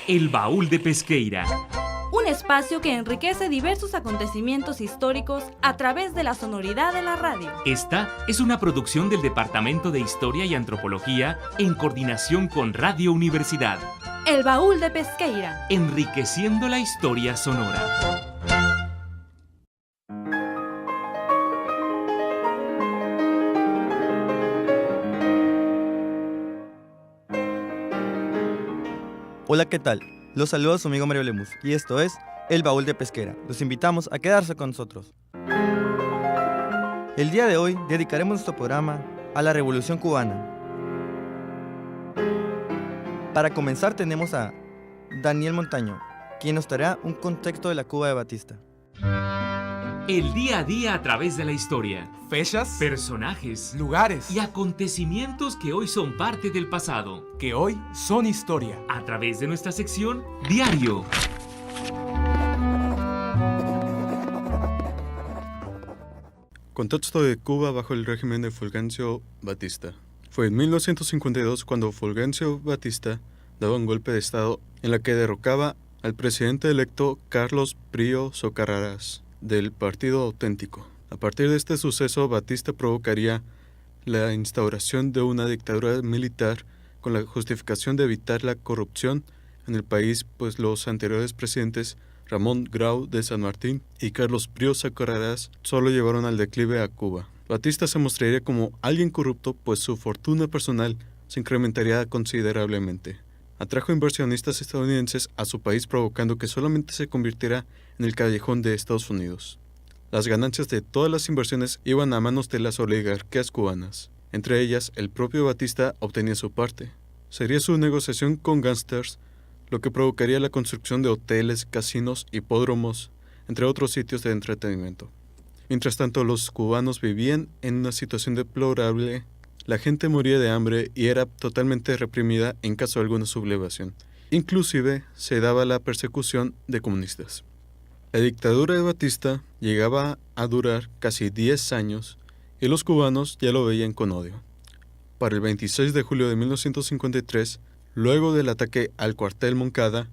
El Baúl de Pesqueira. Un espacio que enriquece diversos acontecimientos históricos a través de la sonoridad de la radio. Esta es una producción del Departamento de Historia y Antropología en coordinación con Radio Universidad. El Baúl de Pesqueira. Enriqueciendo la historia sonora. Hola, ¿qué tal? Los saluda su amigo Mario Lemus y esto es El Baúl de Pesqueira. Los invitamos a quedarse con nosotros. El día de hoy dedicaremos nuestro programa a la Revolución Cubana. Para comenzar tenemos a Daniel Montaño, quien nos dará un contexto de la Cuba de Batista. El día a día a través de la historia. Fechas, Personajes lugares y acontecimientos que hoy son parte del pasado. que hoy son historia. A través de nuestra sección Diario. Contexto de Cuba bajo el régimen de Fulgencio Batista. Fue en 1952 cuando Fulgencio Batista daba un golpe de estado en la que derrocaba al presidente electo Carlos Prío Socarrás del Partido Auténtico. A partir de este suceso, Batista provocaría la instauración de una dictadura militar con la justificación de evitar la corrupción en el país, pues los anteriores presidentes Ramón Grau de San Martín y Carlos Prío Socarrás solo llevaron al declive a Cuba. Batista se mostraría como alguien corrupto, pues su fortuna personal se incrementaría considerablemente. Atrajo inversionistas estadounidenses a su país, provocando que solamente se convirtiera en el callejón de Estados Unidos. Las ganancias de todas las inversiones iban a manos de las oligarquías cubanas. Entre ellas, el propio Batista obtenía su parte. Sería su negociación con gángsters lo que provocaría la construcción de hoteles, casinos, hipódromos, entre otros sitios de entretenimiento. Mientras tanto, los cubanos vivían en una situación deplorable. La gente moría de hambre y era totalmente reprimida en caso de alguna sublevación. Inclusive se daba la persecución de comunistas. La dictadura de Batista llegaba a durar casi 10 años y los cubanos ya lo veían con odio. Para el 26 de julio de 1953, luego del ataque al cuartel Moncada,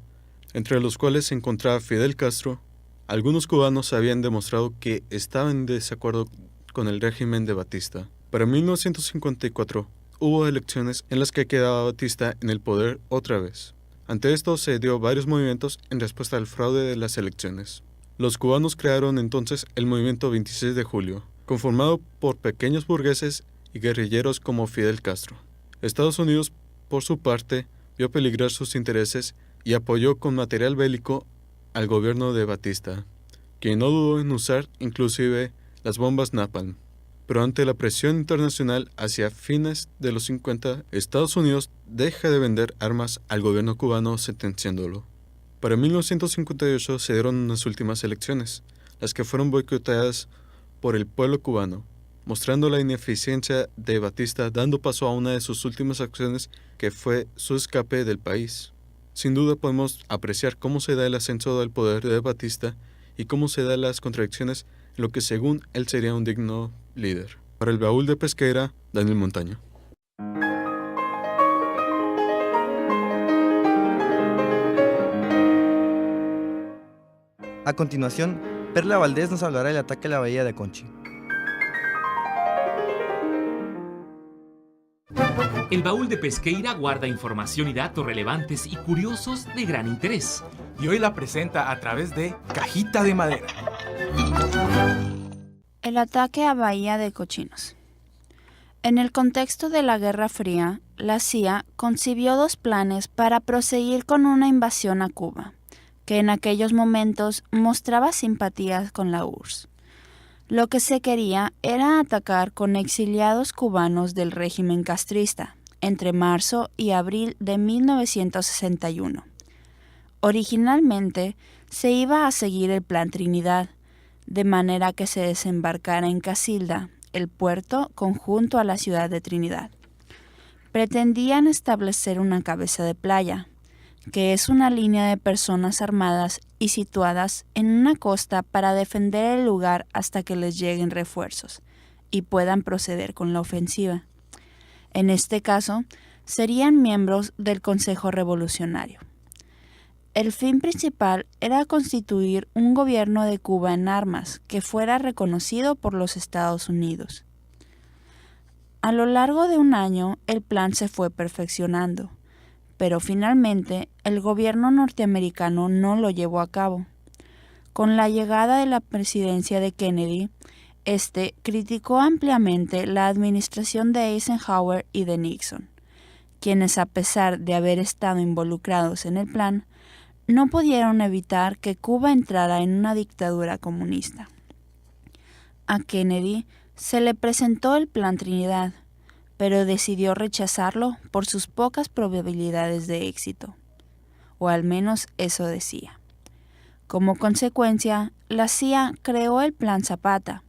entre los cuales se encontraba Fidel Castro, algunos cubanos habían demostrado que estaban en desacuerdo con el régimen de Batista. Para 1954 hubo elecciones en las que quedaba Batista en el poder otra vez. Ante esto se dio varios movimientos en respuesta al fraude de las elecciones. Los cubanos crearon entonces el movimiento 26 de julio, conformado por pequeños burgueses y guerrilleros como Fidel Castro. Estados Unidos, por su parte, vio peligrar sus intereses y apoyó con material bélico al gobierno de Batista, quien no dudó en usar inclusive las bombas napalm. Pero ante la presión internacional hacia fines de los 50, Estados Unidos deja de vender armas al gobierno cubano, sentenciándolo. Para 1958 se dieron unas últimas elecciones, las que fueron boicoteadas por el pueblo cubano, mostrando la ineficiencia de Batista, dando paso a una de sus últimas acciones, que fue su escape del país. Sin duda podemos apreciar cómo se da el ascenso del poder de Batista y cómo se dan las contradicciones en lo que según él sería un digno líder. Para el Baúl de Pesqueira, Daniel Montaño. A continuación, Perla Valdés nos hablará del ataque a la bahía de Aconchi. El Baúl de Pesqueira guarda información y datos relevantes y curiosos de gran interés. Y hoy la presenta a través de Cajita de Madera. El ataque a Bahía de Cochinos. En el contexto de la Guerra Fría, la CIA concibió dos planes para proseguir con una invasión a Cuba, que en aquellos momentos mostraba simpatías con la URSS. Lo que se quería era atacar con exiliados cubanos del régimen castrista entre marzo y abril de 1961. Originalmente se iba a seguir el Plan Trinidad, de manera que se desembarcara en Casilda, el puerto conjunto a la ciudad de Trinidad. Pretendían establecer una cabeza de playa, que es una línea de personas armadas y situadas en una costa para defender el lugar hasta que les lleguen refuerzos y puedan proceder con la ofensiva. En este caso, serían miembros del Consejo Revolucionario. El fin principal era constituir un gobierno de Cuba en armas que fuera reconocido por los Estados Unidos. A lo largo de un año, el plan se fue perfeccionando, pero finalmente el gobierno norteamericano no lo llevó a cabo. Con la llegada de la presidencia de Kennedy, este criticó ampliamente la administración de Eisenhower y de Nixon, quienes, a pesar de haber estado involucrados en el plan, no pudieron evitar que Cuba entrara en una dictadura comunista. A Kennedy se le presentó el Plan Trinidad, pero decidió rechazarlo por sus pocas probabilidades de éxito, o al menos eso decía. Como consecuencia, la CIA creó el Plan Zapata,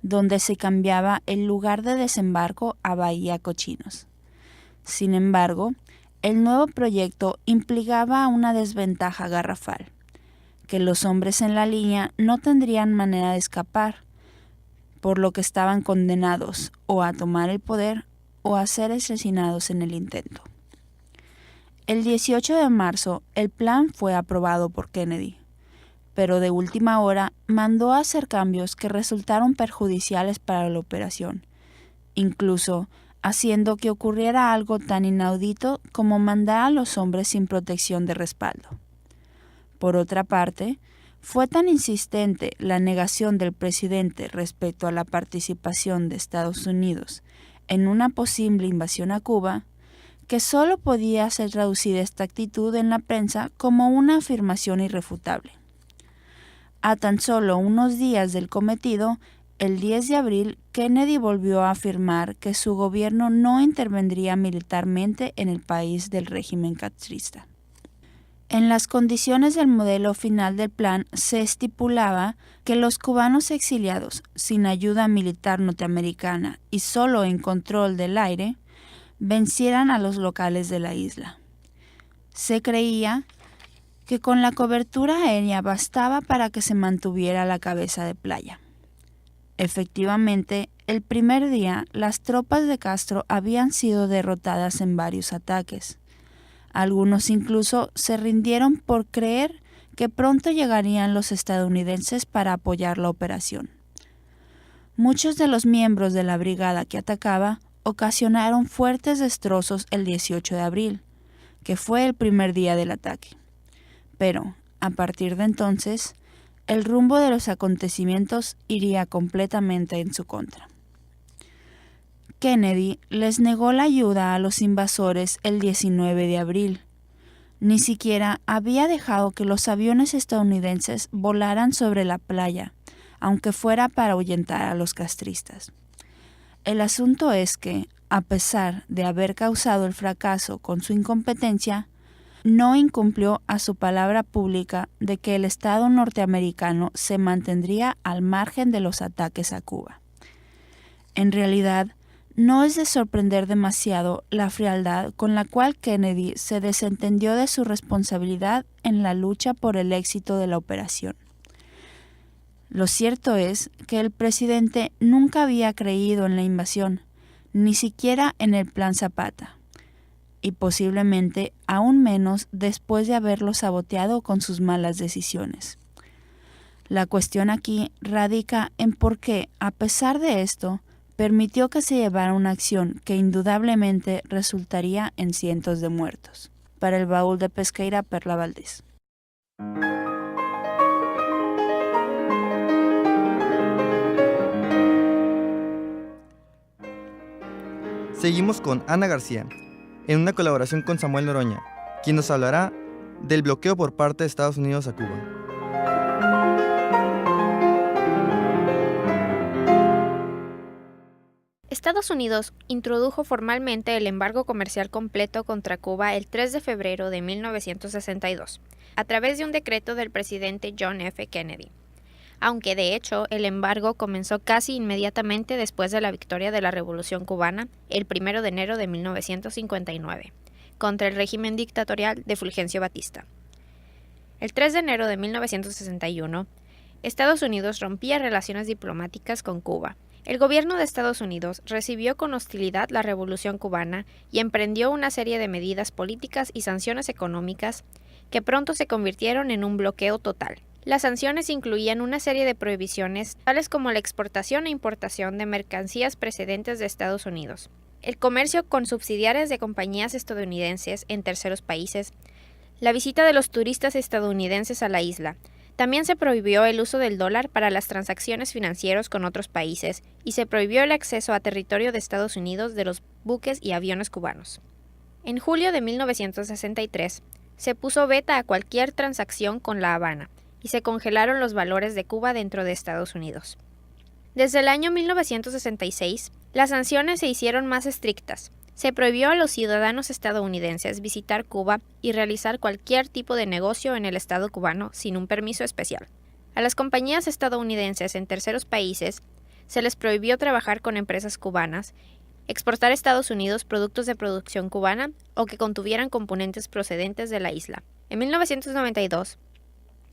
donde se cambiaba el lugar de desembarco a Bahía Cochinos. Sin embargo, el nuevo proyecto implicaba una desventaja garrafal, que los hombres en la línea no tendrían manera de escapar, por lo que estaban condenados o a tomar el poder o a ser asesinados en el intento. El 18 de marzo, el plan fue aprobado por Kennedy, pero de última hora mandó a hacer cambios que resultaron perjudiciales para la operación, incluso haciendo que ocurriera algo tan inaudito como mandar a los hombres sin protección de respaldo. Por otra parte, fue tan insistente la negación del presidente respecto a la participación de Estados Unidos en una posible invasión a Cuba, que solo podía ser traducida esta actitud en la prensa como una afirmación irrefutable. A tan solo unos días del cometido, el 10 de abril, Kennedy volvió a afirmar que su gobierno no intervendría militarmente en el país del régimen castrista. En las condiciones del modelo final del plan se estipulaba que los cubanos exiliados, sin ayuda militar norteamericana y solo en control del aire, vencieran a los locales de la isla. Se creía que con la cobertura aérea bastaba para que se mantuviera la cabeza de playa. Efectivamente, el primer día las tropas de Castro habían sido derrotadas en varios ataques. Algunos incluso se rindieron por creer que pronto llegarían los estadounidenses para apoyar la operación. Muchos de los miembros de la brigada que atacaba ocasionaron fuertes destrozos el 18 de abril, que fue el primer día del ataque. Pero, a partir de entonces, el rumbo de los acontecimientos iría completamente en su contra. Kennedy les negó la ayuda a los invasores el 19 de abril. Ni siquiera había dejado que los aviones estadounidenses volaran sobre la playa, aunque fuera para ahuyentar a los castristas. El asunto es que, a pesar de haber causado el fracaso con su incompetencia, no incumplió a su palabra pública de que el Estado norteamericano se mantendría al margen de los ataques a Cuba. En realidad, no es de sorprender demasiado la frialdad con la cual Kennedy se desentendió de su responsabilidad en la lucha por el éxito de la operación. Lo cierto es que el presidente nunca había creído en la invasión, ni siquiera en el Plan Zapata, y posiblemente aún menos después de haberlo saboteado con sus malas decisiones. La cuestión aquí radica en por qué, a pesar de esto, permitió que se llevara una acción que indudablemente resultaría en cientos de muertos. Para el baúl de Pesqueira, Perla Valdés. Seguimos con Ana García, en una colaboración con Samuel Noroña, quien nos hablará del bloqueo por parte de Estados Unidos a Cuba. Estados Unidos introdujo formalmente el embargo comercial completo contra Cuba el 3 de febrero de 1962, a través de un decreto del presidente John F. Kennedy. Aunque de hecho el embargo comenzó casi inmediatamente después de la victoria de la Revolución Cubana, el 1 de enero de 1959, contra el régimen dictatorial de Fulgencio Batista. El 3 de enero de 1961, Estados Unidos rompía relaciones diplomáticas con Cuba. El gobierno de Estados Unidos recibió con hostilidad la Revolución Cubana y emprendió una serie de medidas políticas y sanciones económicas que pronto se convirtieron en un bloqueo total. Las sanciones incluían una serie de prohibiciones, tales como la exportación e importación de mercancías procedentes de Estados Unidos, el comercio con subsidiarias de compañías estadounidenses en terceros países, la visita de los turistas estadounidenses a la isla. También se prohibió el uso del dólar para las transacciones financieras con otros países y se prohibió el acceso a territorio de Estados Unidos de los buques y aviones cubanos. En julio de 1963, se puso veta a cualquier transacción con La Habana y se congelaron los valores de Cuba dentro de Estados Unidos. Desde el año 1966, las sanciones se hicieron más estrictas. Se prohibió a los ciudadanos estadounidenses visitar Cuba y realizar cualquier tipo de negocio en el Estado cubano sin un permiso especial. A las compañías estadounidenses en terceros países se les prohibió trabajar con empresas cubanas, exportar a Estados Unidos productos de producción cubana o que contuvieran componentes procedentes de la isla. En 1992,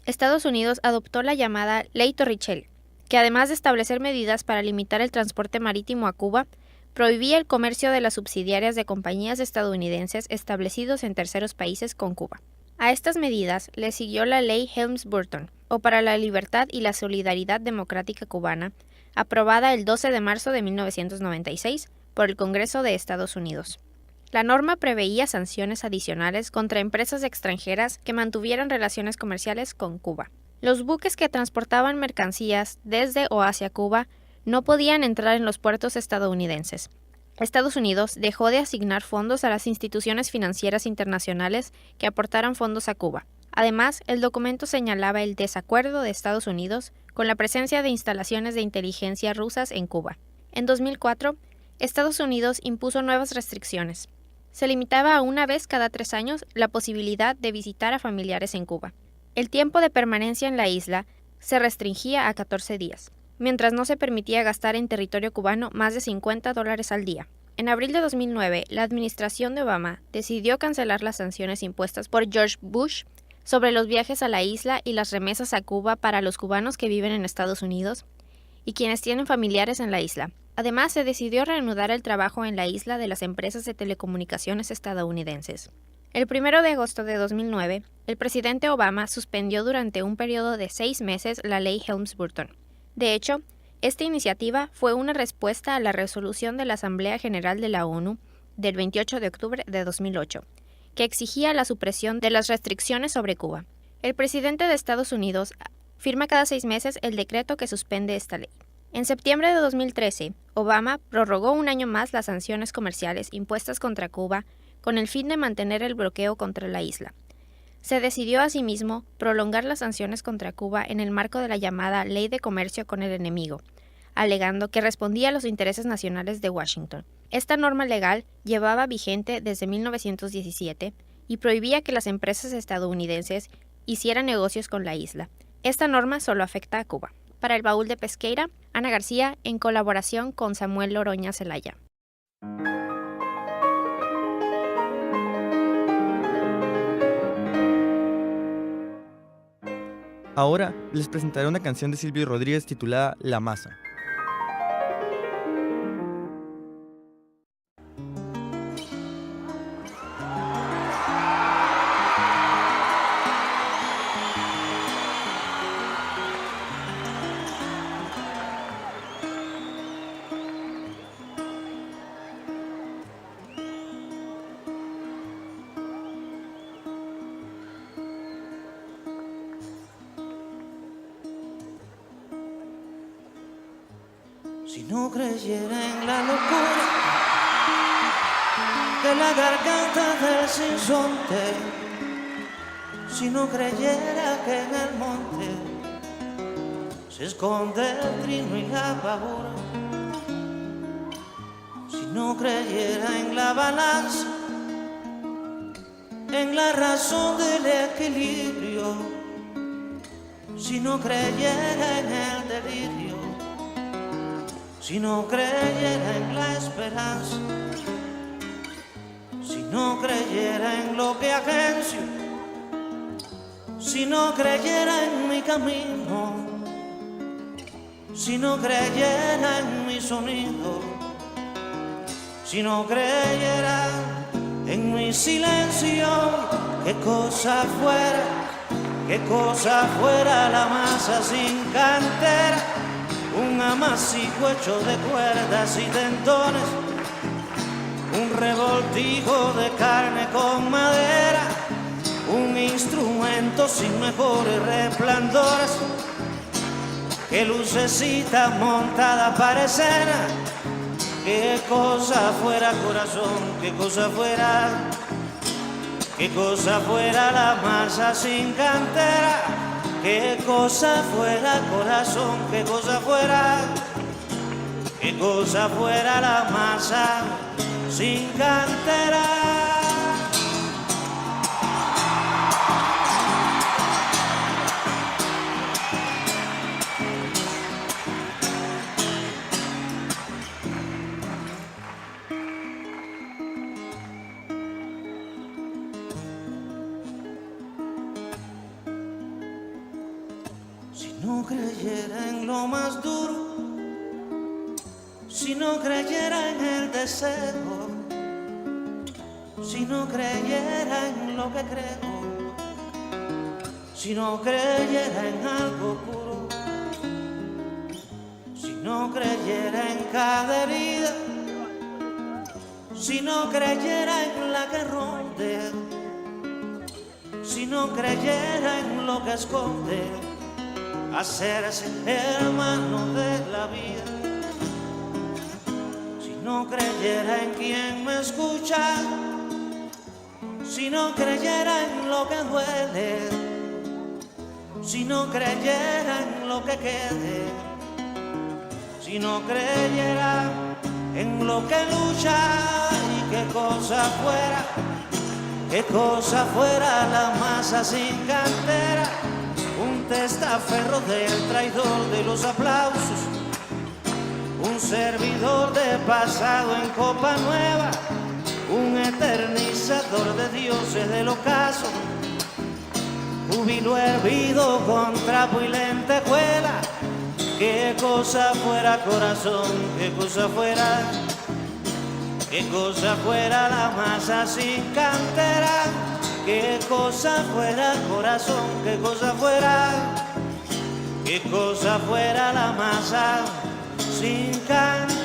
Estados Unidos adoptó la llamada Ley Torricelli, que además de establecer medidas para limitar el transporte marítimo a Cuba, prohibía el comercio de las subsidiarias de compañías estadounidenses establecidos en terceros países con Cuba. A estas medidas le siguió la Ley Helms-Burton, o para la libertad y la solidaridad democrática cubana, aprobada el 12 de marzo de 1996 por el Congreso de Estados Unidos. La norma preveía sanciones adicionales contra empresas extranjeras que mantuvieran relaciones comerciales con Cuba. Los buques que transportaban mercancías desde o hacia Cuba no podían entrar en los puertos estadounidenses. Estados Unidos dejó de asignar fondos a las instituciones financieras internacionales que aportaran fondos a Cuba. Además, el documento señalaba el desacuerdo de Estados Unidos con la presencia de instalaciones de inteligencia rusas en Cuba. En 2004, Estados Unidos impuso nuevas restricciones. Se limitaba a una vez cada 3 años la posibilidad de visitar a familiares en Cuba. El tiempo de permanencia en la isla se restringía a 14 días. Mientras no se permitía gastar en territorio cubano más de $50 al día. En abril de 2009, la administración de Obama decidió cancelar las sanciones impuestas por George Bush sobre los viajes a la isla y las remesas a Cuba para los cubanos que viven en Estados Unidos y quienes tienen familiares en la isla. Además, se decidió reanudar el trabajo en la isla de las empresas de telecomunicaciones estadounidenses. El 1 de agosto de 2009, el presidente Obama suspendió durante un periodo de 6 meses la ley Helms-Burton. De hecho, esta iniciativa fue una respuesta a la resolución de la Asamblea General de la ONU del 28 de octubre de 2008, que exigía la supresión de las restricciones sobre Cuba. El presidente de Estados Unidos firma cada 6 meses el decreto que suspende esta ley. En septiembre de 2013, Obama prorrogó un año más las sanciones comerciales impuestas contra Cuba con el fin de mantener el bloqueo contra la isla. Se decidió asimismo prolongar las sanciones contra Cuba en el marco de la llamada Ley de Comercio con el Enemigo, alegando que respondía a los intereses nacionales de Washington. Esta norma legal llevaba vigente desde 1917 y prohibía que las empresas estadounidenses hicieran negocios con la isla. Esta norma solo afecta a Cuba. Para el Baúl de Pesqueira, Ana García, en colaboración con Samuel Loroña Zelaya. Ahora les presentaré una canción de Silvio Rodríguez titulada La Masa. Si no creyera en la locura de la garganta del sinsonte, si no creyera que en el monte se esconde el trino y la pavura, si no creyera en la balanza, en la razón del equilibrio, si no creyera en el delirio, si no creyera en la esperanza, si no creyera en lo que agencio, si no creyera en mi camino, si no creyera en mi sonido, si no creyera en mi silencio, que qué cosa fuera la masa sin cantera, un amasijo hecho de cuerdas y tendones, un revoltijo de carne con madera, un instrumento sin mejores resplandores, que lucecita montada para escena. Qué cosa fuera corazón, qué cosa fuera la masa sin cantera, qué cosa fuera corazón, qué cosa fuera la masa sin cantera. Si no creyera en lo más duro, si no creyera en el deseo, si no creyera en lo que creo, si no creyera en algo puro, si no creyera en cada herida, si no creyera en la que ronde, si no creyera en lo que esconde, hacerse hermano de la vida. Si no creyera en quien me escucha, si no creyera en lo que duele, si no creyera en lo que quede, si no creyera en lo que lucha, y qué cosa fuera la masa sin cantera, un testaferro del traidor de los aplausos, un servidor de pasado en copa nueva, un eternizador de dioses del ocaso, júbilo hervido con trapo y lentejuela. Qué cosa fuera corazón, qué cosa fuera la masa sin cantera, qué cosa fuera corazón, qué cosa fuera la masa sin cantera.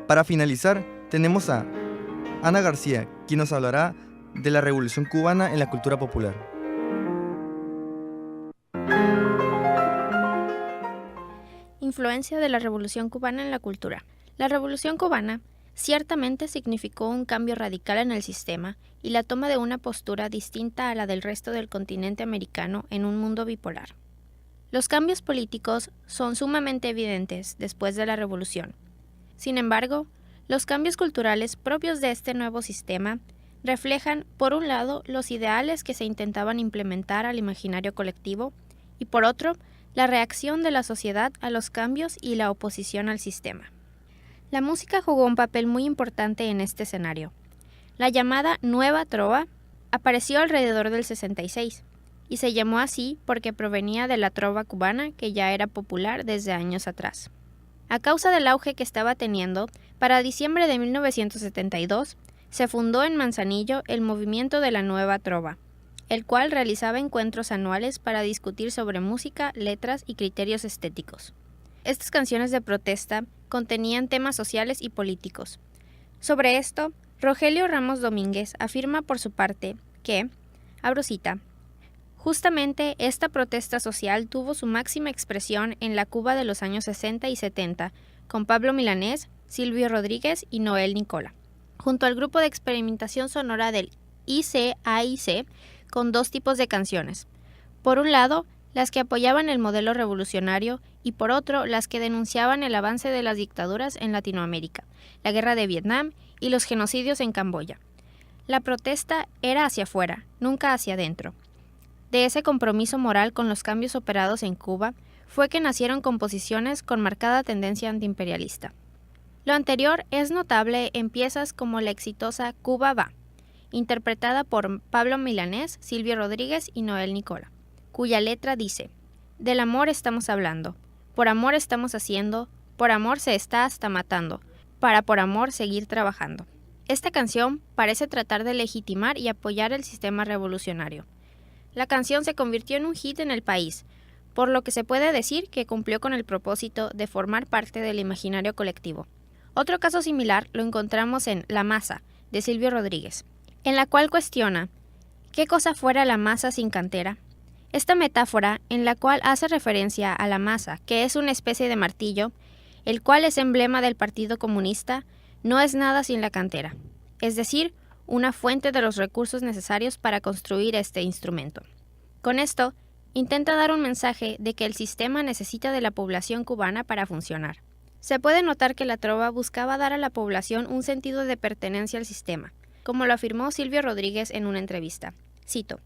Para finalizar, tenemos a Ana García, quien nos hablará de la Revolución Cubana en la cultura popular. Influencia de la Revolución Cubana en la cultura. La Revolución Cubana ciertamente significó un cambio radical en el sistema y la toma de una postura distinta a la del resto del continente americano en un mundo bipolar. Los cambios políticos son sumamente evidentes después de la Revolución. Sin embargo, los cambios culturales propios de este nuevo sistema reflejan, por un lado, los ideales que se intentaban implementar al imaginario colectivo y, por otro, la reacción de la sociedad a los cambios y la oposición al sistema. La música jugó un papel muy importante en este escenario. La llamada Nueva Trova apareció alrededor del 66 y se llamó así porque provenía de la trova cubana que ya era popular desde años atrás. A causa del auge que estaba teniendo, para diciembre de 1972 se fundó en Manzanillo el movimiento de la Nueva Trova, el cual realizaba encuentros anuales para discutir sobre música, letras y criterios estéticos. Estas canciones de protesta contenían temas sociales y políticos. Sobre esto, Rogelio Ramos Domínguez afirma por su parte que, abro cita, justamente esta protesta social tuvo su máxima expresión en la Cuba de los años 60 y 70, con Pablo Milanés, Silvio Rodríguez y Noel Nicola, junto al grupo de experimentación sonora del ICAIC, con dos tipos de canciones. Por un lado, las que apoyaban el modelo revolucionario y por otro, las que denunciaban el avance de las dictaduras en Latinoamérica, la guerra de Vietnam y los genocidios en Camboya. La protesta era hacia afuera, nunca hacia adentro. de ese compromiso moral con los cambios operados en Cuba fue que nacieron composiciones con marcada tendencia antiimperialista. Lo anterior es notable en piezas como la exitosa Cuba Va, interpretada por Pablo Milanés, Silvio Rodríguez y Noel Nicola, cuya letra dice: «Del amor estamos hablando, por amor estamos haciendo, por amor se está hasta matando, para por amor seguir trabajando». Esta canción parece tratar de legitimar y apoyar el sistema revolucionario. La canción se convirtió en un hit en el país, por lo que se puede decir que cumplió con el propósito de formar parte del imaginario colectivo. Otro caso similar lo encontramos en La Masa, de Silvio Rodríguez, en la cual cuestiona ¿qué cosa fuera la masa sin cantera? Esta metáfora, en la cual hace referencia a la masa, que es una especie de martillo, el cual es emblema del Partido Comunista, no es nada sin la cantera, es decir, una fuente de los recursos necesarios para construir este instrumento. Con esto, intenta dar un mensaje de que el sistema necesita de la población cubana para funcionar. Se puede notar que la trova buscaba dar a la población un sentido de pertenencia al sistema, como lo afirmó Silvio Rodríguez en una entrevista. Cito: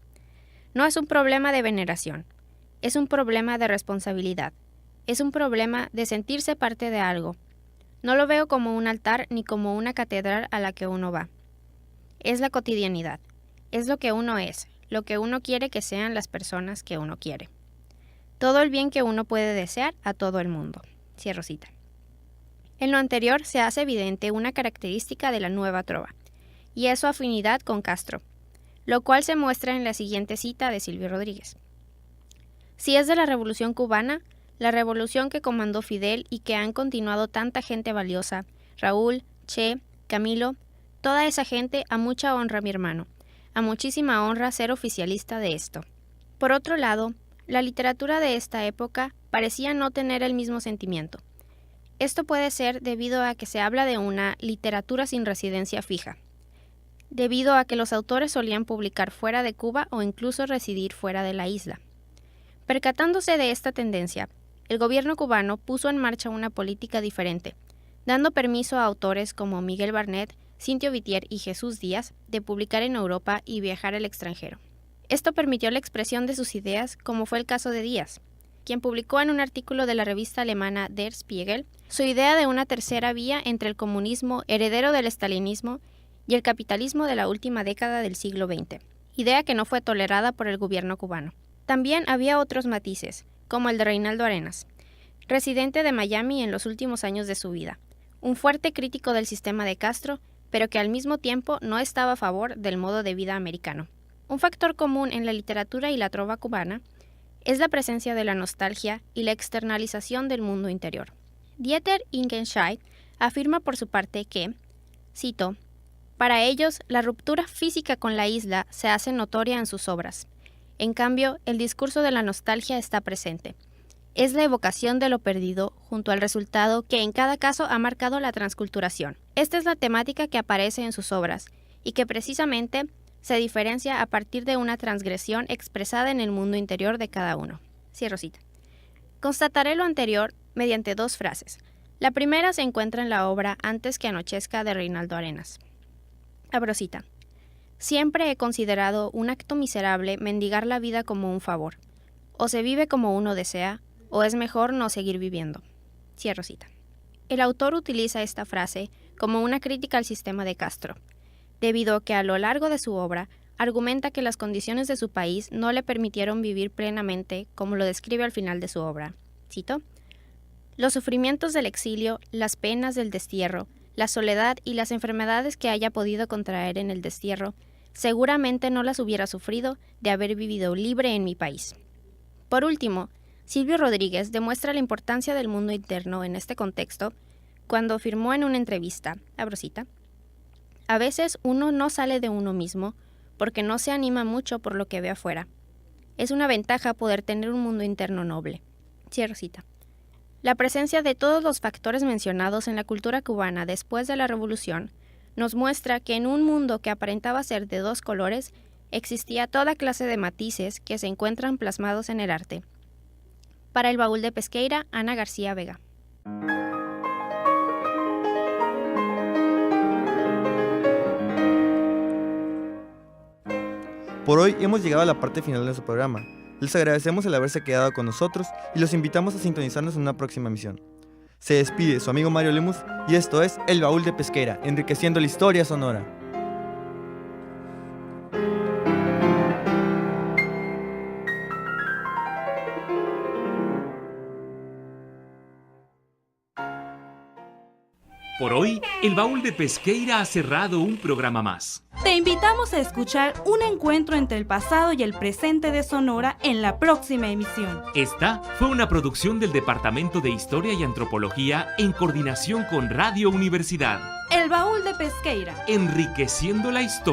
«No es un problema de veneración, es un problema de responsabilidad, es un problema de sentirse parte de algo. No lo veo como un altar ni como una catedral a la que uno va. Es la cotidianidad, es lo que uno es, lo que uno quiere que sean las personas que uno quiere. Todo el bien que uno puede desear a todo el mundo». Cierro cita. En lo anterior se hace evidente una característica de la nueva trova, y es su afinidad con Castro, lo cual se muestra en la siguiente cita de Silvio Rodríguez. «Si es de la Revolución Cubana, la revolución que comandó Fidel y que han continuado tanta gente valiosa, Raúl, Che, Camilo, toda esa gente, a mucha honra, mi hermano, a muchísima honra ser oficialista de esto». Por otro lado, la literatura de esta época parecía no tener el mismo sentimiento. Esto puede ser debido a que se habla de una literatura sin residencia fija, debido a que los autores solían publicar fuera de Cuba o incluso residir fuera de la isla. Percatándose de esta tendencia, el gobierno cubano puso en marcha una política diferente, dando permiso a autores como Miguel Barnet, Cintio Vitier y Jesús Díaz de publicar en Europa y viajar al extranjero. Esto permitió la expresión de sus ideas, como fue el caso de Díaz, quien publicó en un artículo de la revista alemana Der Spiegel su idea de una tercera vía entre el comunismo heredero del estalinismo y el capitalismo de la última década del siglo XX, idea que no fue tolerada por el gobierno cubano. También había otros matices, como el de Reinaldo Arenas, residente de Miami en los últimos años de su vida, un fuerte crítico del sistema de Castro, pero que al mismo tiempo no estaba a favor del modo de vida americano. Un factor común en la literatura y la trova cubana es la presencia de la nostalgia y la externalización del mundo interior. Dieter Ingenscheid afirma por su parte que, cito, «Para ellos, la ruptura física con la isla se hace notoria en sus obras. En cambio, el discurso de la nostalgia está presente. Es la evocación de lo perdido junto al resultado que en cada caso ha marcado la transculturación. Esta es la temática que aparece en sus obras y que precisamente se diferencia a partir de una transgresión expresada en el mundo interior de cada uno». Cierro cita. Constataré lo anterior mediante dos frases. La primera se encuentra en la obra Antes que anochezca de Reinaldo Arenas. Abro cita. «Siempre he considerado un acto miserable mendigar la vida como un favor. O se vive como uno desea, o es mejor no seguir viviendo». Cierro cita. El autor utiliza esta frase como una crítica al sistema de Castro, debido a que a lo largo de su obra argumenta que las condiciones de su país no le permitieron vivir plenamente, como lo describe al final de su obra. Cito: «Los sufrimientos del exilio, las penas del destierro, la soledad y las enfermedades que haya podido contraer en el destierro, seguramente no las hubiera sufrido de haber vivido libre en mi país». Por último, Silvio Rodríguez demuestra la importancia del mundo interno en este contexto cuando afirmó en una entrevista, abro cita, «A veces uno no sale de uno mismo porque no se anima mucho por lo que ve afuera. Es una ventaja poder tener un mundo interno noble». Cierro cita. La presencia de todos los factores mencionados en la cultura cubana después de la Revolución nos muestra que en un mundo que aparentaba ser de dos colores, existía toda clase de matices que se encuentran plasmados en el arte. Para el Baúl de Pesqueira, Ana García Vega. Por hoy hemos llegado a la parte final de nuestro programa. Les agradecemos el haberse quedado con nosotros y los invitamos a sintonizarnos en una próxima emisión. Se despide su amigo Mario Lemus y esto es El Baúl de Pesqueira, enriqueciendo la historia sonora. Por hoy, el Baúl de Pesqueira ha cerrado un programa más. Te invitamos a escuchar un encuentro entre el pasado y el presente de Sonora en la próxima emisión. Esta fue una producción del Departamento de Historia y Antropología en coordinación con Radio Universidad. El Baúl de Pesqueira. Enriqueciendo la historia.